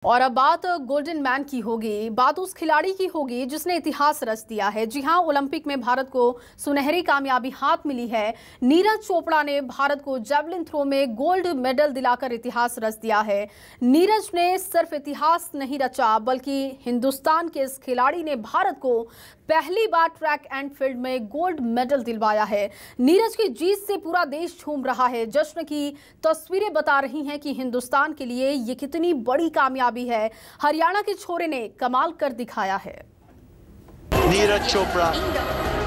और अब बात गोल्डन मैन की होगी, बात उस खिलाड़ी की होगी जिसने इतिहास रच दिया है। जी हां, ओलंपिक में भारत को सुनहरी कामयाबी हाथ मिली है। नीरज चोपड़ा ने भारत को जेवलिन थ्रो में गोल्ड मेडल दिलाकर इतिहास रच दिया है। नीरज ने सिर्फ इतिहास नहीं रचा, बल्कि हिंदुस्तान के इस खिलाड़ी ने भारत को पहली बार ट्रैक एंड फील्ड में गोल्ड मेडल दिलवाया है। नीरज की जीत से पूरा देश झूम रहा है। जश्न की तस्वीरें बता रही हैं कि हिंदुस्तान के लिए ये कितनी बड़ी कामयाबी है। हरियाणा के छोरे ने कमाल कर दिखाया है। नीरज चोपड़ा,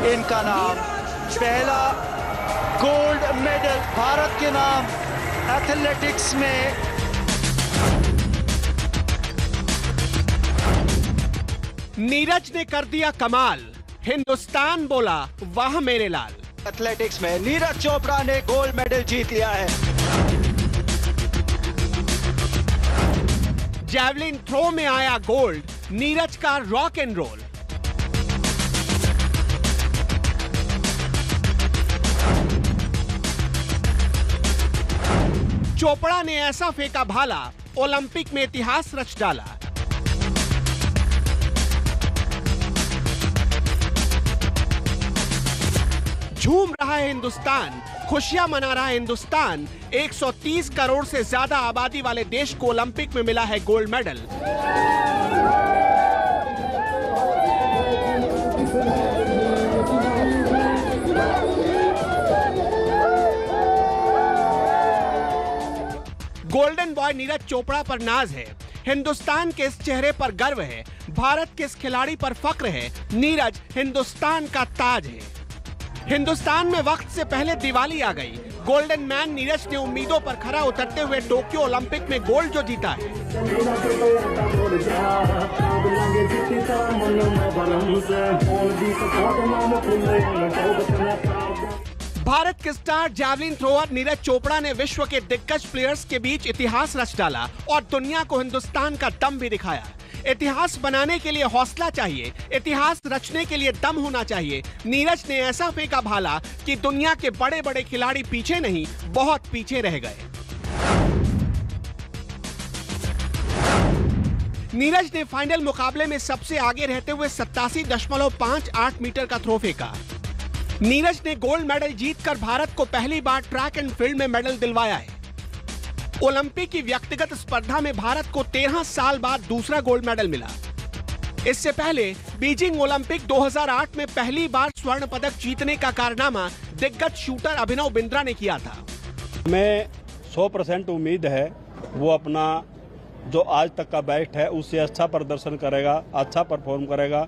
इनका नाम, पहला गोल्ड मेडल भारत के नाम एथलेटिक्स में। नीरज ने कर दिया कमाल, हिंदुस्तान बोला वाह मेरे लाल। एथलेटिक्स में नीरज चोपड़ा ने गोल्ड मेडल जीत लिया है। जेवलिन थ्रो में आया गोल्ड, नीरज का रॉक एंड रोल। चोपड़ा ने ऐसा फेंका भाला, ओलंपिक में इतिहास रच डाला। झूम रहा है हिंदुस्तान, खुशियां मना रहा है हिंदुस्तान। 130 करोड़ से ज्यादा आबादी वाले देश को ओलंपिक में मिला है gold medal. Golden boy Neeraj Chopra पर नाज है, हिंदुस्तान के इस चेहरे पर गर्व है, भारत के इस खिलाड़ी पर फक्र है। नीरज हिंदुस्तान का ताज है। हिंदुस्तान में वक्त से पहले दिवाली आ गई। गोल्डन मैन नीरज ने उम्मीदों पर खरा उतरते हुए टोक्यो ओलंपिक में गोल्ड जो जीता है। भारत के star javelin thrower Neeraj Chopra ने विश्व के दिग्गज प्लेयर्स के बीच इतिहास रच डाला और दुनिया को हिंदुस्तान का दम भी दिखाया। इतिहास बनाने के लिए हौसला चाहिए, इतिहास रचने के लिए दम होना चाहिए। नीरज ने ऐसा फेंका भाला कि दुनिया के बड़े बड़े खिलाड़ी पीछे नहीं, बहुत पीछे रह गए। नीरज ने फाइनल मुकाबले में सबसे आगे रहते हुए 87.58 मीटर का थ्रो फेंका। नीरज ने गोल्ड मेडल जीतकर भारत को पहली बार ट्रैक एंड फील्ड में मेडल दिलवाया है। ओलंपिक की व्यक्तिगत स्पर्धा में भारत को 13 साल बाद दूसरा गोल्ड मेडल मिला। इससे पहले बीजिंग ओलंपिक 2008 में पहली बार स्वर्ण पदक जीतने का कारनामा दिग्गज शूटर अभिनव बिंद्रा ने किया था। मैं 100% उम्मीद है वो अपना जो आज तक का बेस्ट है उससे अच्छा प्रदर्शन करेगा, अच्छा परफॉर्म करेगा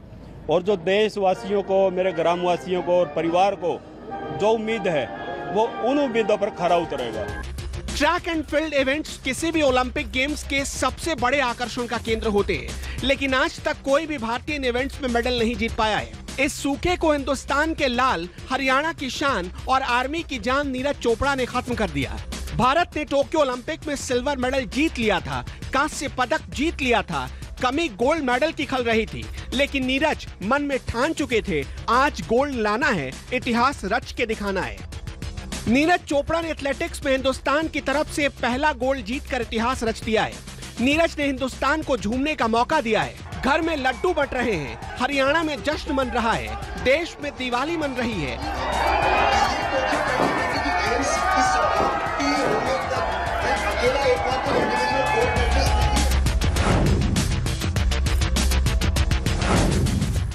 और जो देशवासियों को, मेरे ग्रामवासियों को और परिवार को जो उम्मीद है वो उन उम्मीदों पर खरा उतरेगा। ट्रैक एंड फील्ड इवेंट्स किसी भी ओलंपिक गेम्स के सबसे बड़े आकर्षण का केंद्र होते हैं, लेकिन आज तक कोई भी भारतीय इन इवेंट्स में मेडल नहीं जीत पाया है। इस सूखे को हिंदुस्तान के लाल, हरियाणा की शान और आर्मी की जान नीरज चोपड़ा ने खत्म कर दिया। भारत ने टोक्यो ओलंपिक में सिल्वर मेडल जीत लिया था, कांस्य पदक जीत लिया था, कमी गोल्ड मेडल की खल रही थी, लेकिन नीरज मन में ठान चुके थे आज गोल्ड लाना है, इतिहास रच के दिखाना है। नीरज चोपड़ा ने एथलेटिक्स में हिंदुस्तान की तरफ से पहला गोल्ड जीतकर इतिहास रच दिया है। नीरज ने हिंदुस्तान को झूमने का मौका दिया है। घर में लड्डू बट रहे हैं, हरियाणा में जश्न मन रहा है, देश में दिवाली मन रही है।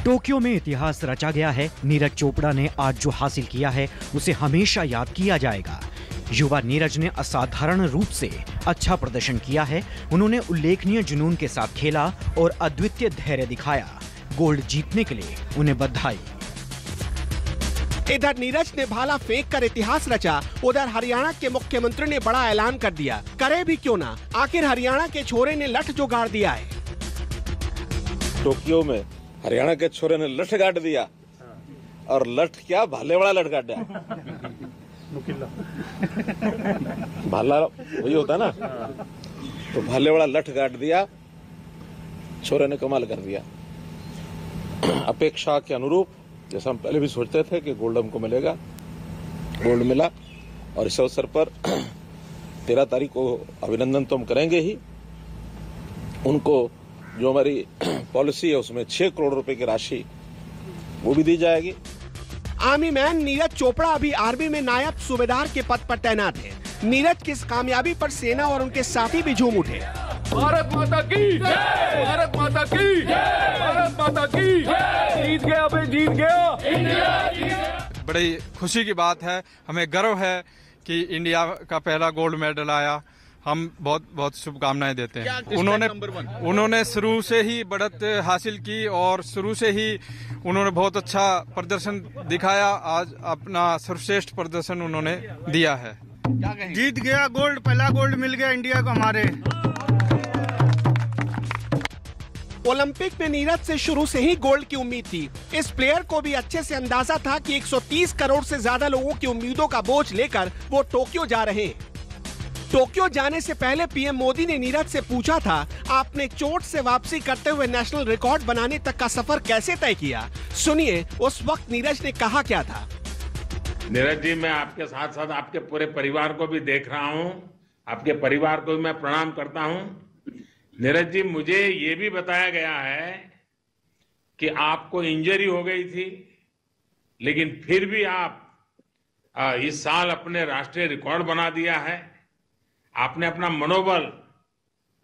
टोक्यो में इतिहास रचा गया है। नीरज चोपड़ा ने आज जो हासिल किया है उसे हमेशा याद किया जाएगा। युवा नीरज ने असाधारण रूप से अच्छा प्रदर्शन किया है। उन्होंने उल्लेखनीय जुनून के साथ खेला और अद्वितीय धैर्य दिखाया। गोल्ड जीतने के लिए उन्हें बधाई। इधर नीरज ने भाला फेंक कर इतिहास रचा, उधर हरियाणा के मुख्यमंत्री ने बड़ा ऐलान कर दिया। करे भी क्यों ना, आखिर हरियाणा के छोरे ने लठ जो गाड़ दिया है। टोक्यो में हरियाणा के छोरे ने लठ गाड़ दिया, और लठ क्या, भाले वाला लठ गाड़ा। भाला वही होता ना, तो भाले वाला लठ गाड़ दिया, छोरे ने कमाल कर दिया। अपेक्षा के अनुरूप, जैसा हम पहले भी सोचते थे कि गोल्ड हमको मिलेगा, गोल्ड मिला। और इस अवसर पर 13 तारीख को अभिनंदन तो हम करेंगे ही, उनको जो हमारी पॉलिसी है उसमें 6 करोड़ रुपए की राशि वो भी दी जाएगी। आर्मी मैन नीरज चोपड़ा अभी आर्मी में नायब सूबेदार के पद पर तैनात है। नीरज की इस कामयाबी पर सेना और उनके साथी भी झूम उठे। भारत माता की जय, भारत माता की जय, भारत माता की जय। जीत गया भाई, जीत गया, इंडिया जीत गया। बड़ी खुशी की बात है, हमें गर्व है कि इंडिया का पहला गोल्ड मेडल आया। हम बहुत बहुत शुभकामनाएं देते हैं। उन्होंने शुरू से ही बढ़त हासिल की और शुरू से ही उन्होंने बहुत अच्छा प्रदर्शन दिखाया। आज अपना सर्वश्रेष्ठ प्रदर्शन उन्होंने दिया है। जीत गया गोल्ड, पहला गोल्ड मिल गया इंडिया को हमारे। ओलंपिक में नीरज से शुरू से ही गोल्ड की उम्मीद थी। इस प्लेयर को भी अच्छे से अंदाजा था कि 130 करोड़ से ज्यादा लोगों की उम्मीदों का बोझ लेकर वो टोक्यो जा रहे हैं। टोक्यो जाने से पहले पीएम मोदी ने नीरज से पूछा था, आपने चोट से वापसी करते हुए नेशनल रिकॉर्ड बनाने तक का सफर कैसे तय किया? सुनिए उस वक्त नीरज ने कहा क्या था। नीरज जी, मैं आपके साथ साथ आपके पूरे परिवार को भी देख रहा हूं। आपके परिवार को भी मैं प्रणाम करता हूं। नीरज जी, मुझे ये भी बताया गया है कि आपको इंजरी हो गई थी, लेकिन फिर भी आप इस साल अपने राष्ट्रीय रिकॉर्ड बना दिया है। आपने अपना मनोबल,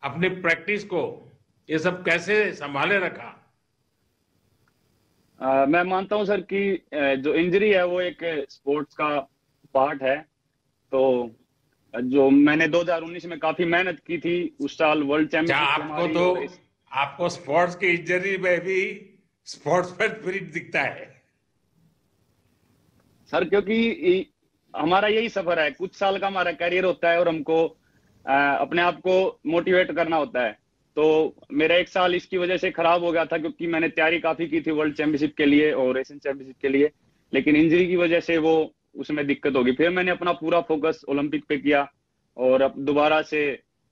अपनी प्रैक्टिस को, ये सब कैसे संभाले रखा? मैं मानता हूं सर कि जो इंजरी है वो एक स्पोर्ट्स का पार्ट है। तो जो मैंने 2019 में काफी मेहनत की थी, उस साल वर्ल्ड चैंपियनशिप आपको स्पोर्ट्स की इंजरी में भी स्पोर्ट्स पर स्पिरिट दिखता है सर, क्योंकि हमारा यही सफर है। कुछ साल का हमारा करियर होता है और हमको अपने आप को मोटिवेट करना होता है। तो मेरा 1 साल इसकी वजह से खराब हो गया था, क्योंकि मैंने तैयारी काफी की थी वर्ल्ड चैंपियनशिप के लिए और एशियन चैंपियनशिप के लिए, लेकिन इंजरी की वजह से वो उसमें दिक्कत होगी। फिर मैंने अपना पूरा फोकस ओलंपिक पे किया और अब दोबारा से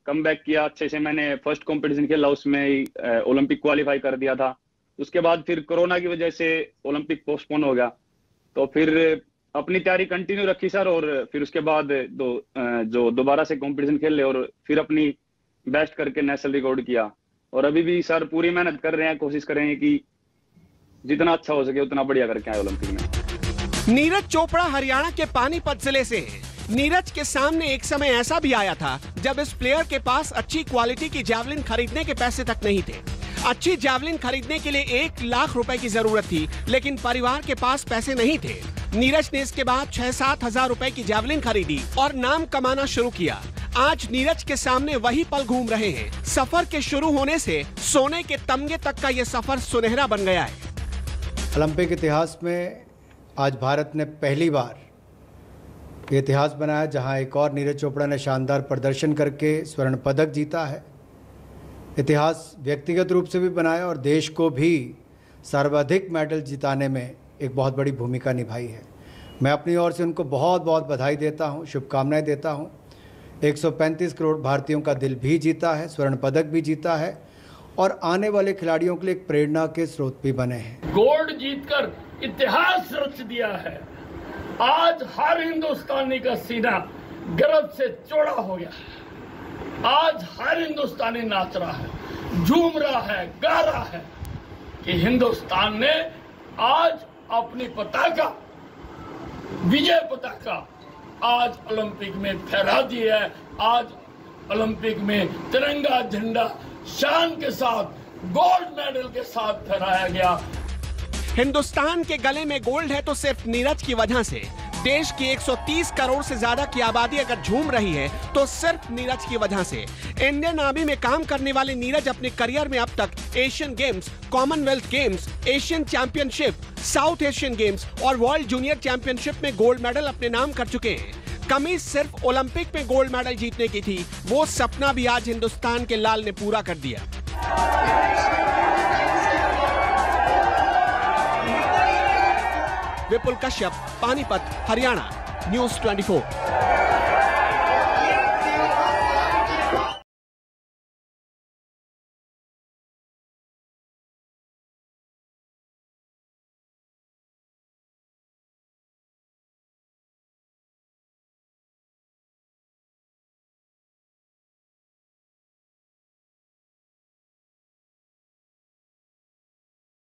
कमबैक किया। अच्छे से मैंने फर्स्ट कंपटीशन खेला, उसमें ही ओलंपिक क्वालिफाई कर दिया था। उसके बाद फिर कोरोना की वजह से ओलंपिक पोस्टपोन हो गया। तो फिर अपनी तैयारी कंटिन्यू रखी सर, और फिर उसके बाद जो दोबारा से कंपटीशन खेल ले और फिर अपनी बेस्ट करके नेशनल रिकॉर्ड किया। और अभी भी सर पूरी मेहनत कर रहे हैं, कोशिश कर रहे हैं कि जितना अच्छा हो सके उतना बढ़िया करके आए ओलंपिक में। नीरज चोपड़ा हरियाणा के पानीपत जिले से हैं। नीरज के सामने एक समय ऐसा भी आया था जब इस प्लेयर के पास अच्छी क्वालिटी की जैवलिन खरीदने के पैसे तक नहीं थे। अच्छी जैवलिन खरीदने के लिए 1 लाख रुपए की जरूरत थी, लेकिन परिवार के पास पैसे नहीं थे। नीरज ने इसके बाद 6-7 हजार रुपए की जैवलिन खरीदी और नाम कमाना शुरू किया। आज नीरज के सामने वही पल घूम रहे हैं। सफर के शुरू होने से सोने के तमगे तक का ये सफर सुनहरा बन गया है। ओलंपिक इतिहास में आज भारत ने पहली बार ये इतिहास बनाया जहां एक और नीरज चोपड़ा ने शानदार प्रदर्शन करके स्वर्ण पदक जीता है। इतिहास व्यक्तिगत रूप से भी बनाया और देश को भी सर्वाधिक मेडल जिताने में एक बहुत बड़ी भूमिका निभाई है। मैं अपनी ओर से उनको बहुत बहुत बधाई देता हूं, शुभकामनाएं देता हूं। 135 करोड़ भारतीयों का दिल भी जीता है, स्वर्ण पदक भी जीता है और आने वाले खिलाड़ियों के लिए एक प्रेरणा के स्रोत भी बने हैं। गोल्ड जीतकर इतिहास रच दिया है। आज हर हिंदुस्तानी का सीना गर्व से चौड़ा हो गया। आज हर हिंदुस्तानी नाच रहा है, झूम रहा है, गा रहा है कि हिंदुस्तान ने आज अपनी पताका, विजय पताका आज ओलंपिक में फहरा दी है। आज ओलंपिक में तिरंगा झंडा शान के साथ गोल्ड मेडल के साथ फहराया गया। हिंदुस्तान के गले में गोल्ड है तो सिर्फ नीरज की वजह से। देश की 130 करोड़ से ज्यादा की आबादी अगर झूम रही है तो सिर्फ नीरज की वजह से। इंडियन आर्मी में काम करने वाले नीरज अपने करियर में अब तक Asian games, Commonwealth games, Asian championship, south Asian games और वर्ल्ड जूनियर चैंपियनशिप में गोल्ड मेडल अपने नाम कर चुके हैं। कमी सिर्फ ओलंपिक में गोल्ड मेडल जीतने की थी, वो सपना भी आज हिंदुस्तान के लाल ने पूरा कर दिया। विपुल कश्यप, पानीपत, हरियाणा, न्यूज़ 24।